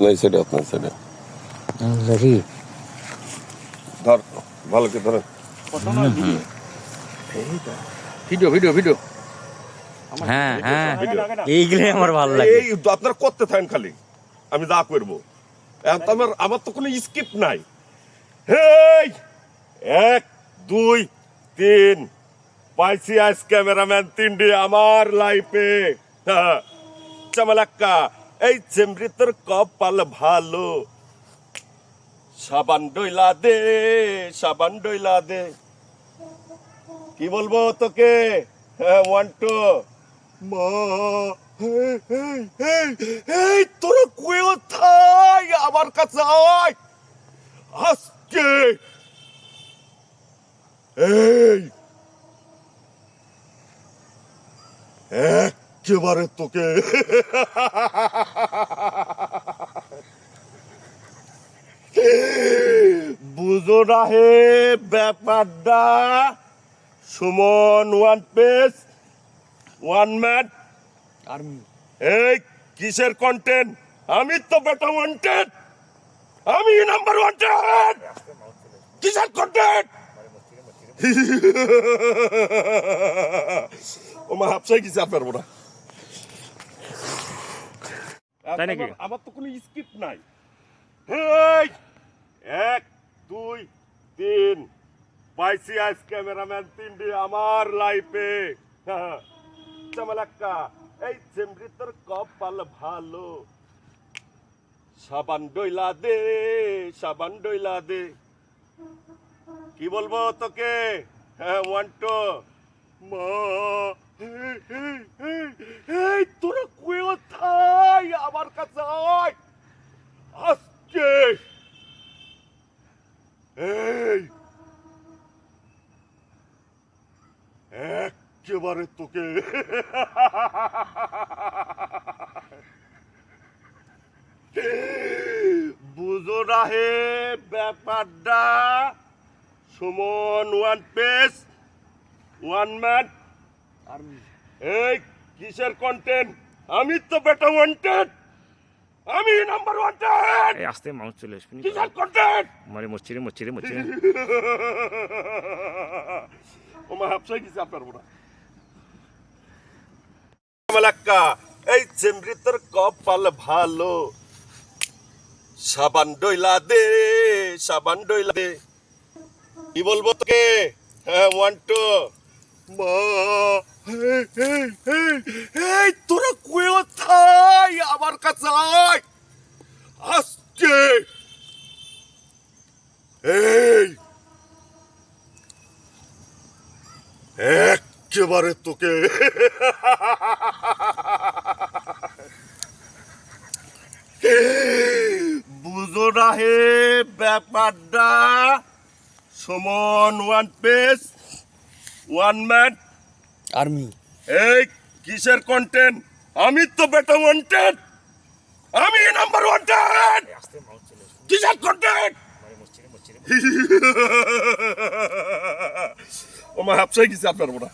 আপনার সাইডে দেখি ধর ভালো করে ধরেন। ভিডিও ভিডিও ভিডিও হ্যাঁ হ্যাঁ এইগুলোই আমার ভালো লাগে। এই তো আপনারা করতে থাকেন খালি, আমি যা করবো। এখন তো আমার তো কোনো স্কিপ নাই। হেই 1 2 3 পাইছি আজ ক্যামেরাম্যান 3D আমার লাইফে। চামালাক্কা এই চেমরি তোর কপাল ভালো, সাবান ডইলা দে সাবান ডইলা দে। কি বলবো তোকে? 1 2 মা এই তোরা কোথায়? আমার কাছে আয় আজকে। এই একেবারে তোকে বুঝো না হে ব্যাপারটা। Suman 1 page 1 man army. এই কিসের কন্টেন্ট? আমি তো বেটা ওয়ান্টেড, আমি নাম্বার ওয়ান্টেড। কিসের কন্টেন্ট? ও মা হাফসাই কিছু আর পারবো না। তাই নাকি? আমার তো কোনো স্কিপ নাই। হেই 1 2 3 পাইছি আজ ক্যামেরাম্যান 3D আমার লাইফে। চামালাক্কা এই চেমরি তোর কপাল ভালো, সাবান ডইলা দে সাবান ডইলা দে। কি বলবো তোকে? 1 2 মা এই তোরা কোথায়? আমার কাছে আয় আজকে। এই একেবারে তোকে বুঝো না হে ব্যাপারটা। Suman 1 page 1 man army. এই কিসের কন্টেন্ট? আমি তো বেটা ওয়ান্টেড, আমি নাম্বার ওয়ান্টেড। এই আস্তে মানুষ চলে আসবে। কিসের কন্টেন্ট? মারে মচ্ছিরে মচ্ছিরে মচ্ছিরে। ও মা হাফসাই কিছু আর পারবো না। মালাক্কা এই চেমরি তোর কপাল ভালো, সাবান ডইলা দে সাবান ডইলা দে। কি বলবো তোকে? 1 2 মা এই তোরা কোথায়? আমার কাছে আয় আজকে। এই একেবারে তোকে বুঝো না হে ব্যাপারটা। Suman 1 page 1 man army. এই কিসের কন্টেন্ট? আমি তো বেটা ওয়ান্টেড, আমি নাম্বার ওয়ান্টেড। আস্তে মানুষ চলে আসবে। কিসের কন্টেন্ট? মারে মচ্ছিরে মচ্ছিরে। ও মা হাফসাই কিছু আর পারবো না।